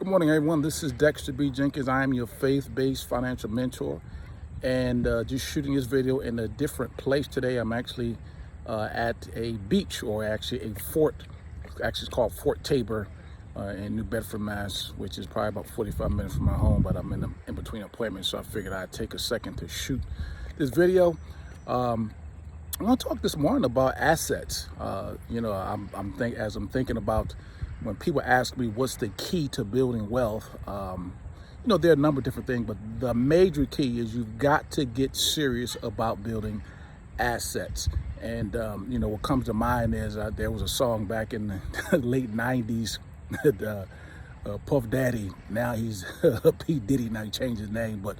Good morning, everyone. This is Dexter B. Jenkins. I am your faith-based financial mentor, and just shooting this video in a different place today. I'm actually at a beach, or actually a fort. Actually, it's called Fort Tabor in New Bedford, Mass, which is probably about 45 minutes from my home. But I'm in between appointments, so I figured I'd take a second to shoot this video. I'm going to talk this morning about assets. As I'm thinking about when people ask me what's the key to building wealth, there are a number of different things, but the major key is you've got to get serious about building assets. And, what comes to mind is there was a song back in the late 90s, Puff Daddy, now he's P. Diddy, now he changed his name, but,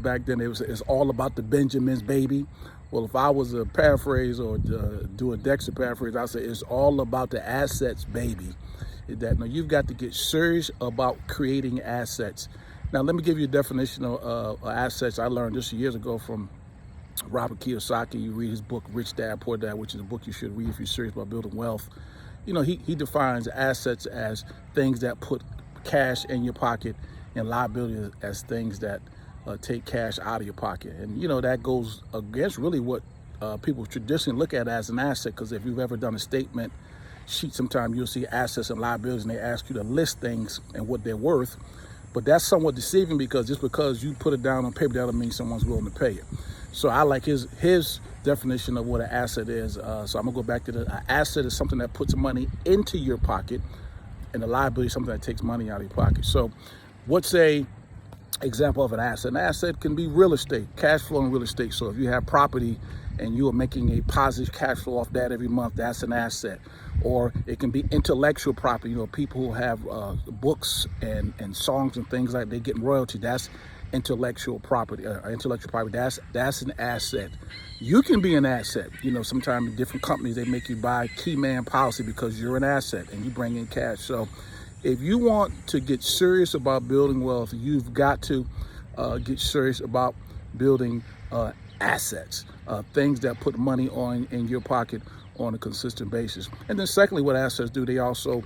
back then it's all about the Benjamins, baby. Well, if I was a paraphrase or do a Dexter paraphrase, I'd say it's all about the assets, baby. You've got to get serious about creating assets. Now, let me give you a definition of assets. I learned this years ago from Robert Kiyosaki. You read his book, Rich Dad, Poor Dad, which is a book you should read if you're serious about building wealth. He defines assets as things that put cash in your pocket, and liabilities as things that take cash out of your pocket. And that goes against really what people traditionally look at as an asset, because if you've ever done a statement sheet, sometimes you'll see assets and liabilities and they ask you to list things and what they're worth. But that's somewhat deceiving, because just because you put it down on paper doesn't mean someone's willing to pay it. So I like his definition of what an asset is. So I'm gonna go back to an asset is something that puts money into your pocket, and a liability is something that takes money out of your pocket. So what's a example of an asset? An asset can be real estate, cash flow in real estate. So if you have property and you are making a positive cash flow off that every month, that's an asset. Or it can be intellectual property. People who have books and songs and things like, they get royalty. That's intellectual property. That's an asset. You can be an asset. Sometimes different companies, they make you buy key man policy because you're an asset and you bring in cash. So if you want to get serious about building wealth, you've got to get serious about building assets, things that put money in your pocket on a consistent basis. And then secondly, what assets do, they also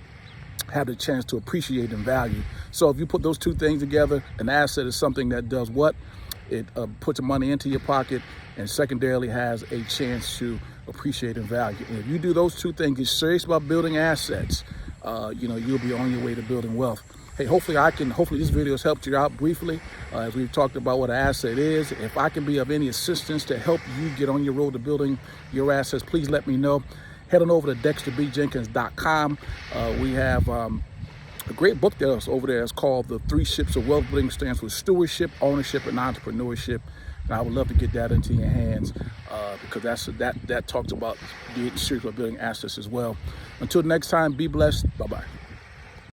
have the chance to appreciate in value. So if you put those two things together, an asset is something that does what? It puts money into your pocket, and secondarily has a chance to appreciate in value. And if you do those two things, get serious about building assets, you'll be on your way to building wealth. Hey, hopefully this video has helped you out briefly as we've talked about what an asset is. If I can be of any assistance to help you get on your road to building your assets, please let me know. Head on over to dexterbjenkins.com. We have a great book that's over there. It's called The Three Ships of Wealth Building. Stands for stewardship, ownership, and entrepreneurship. And I would love to get that into your hands because that talks about being serious about building assets as well. Until next time, be blessed. Bye-bye.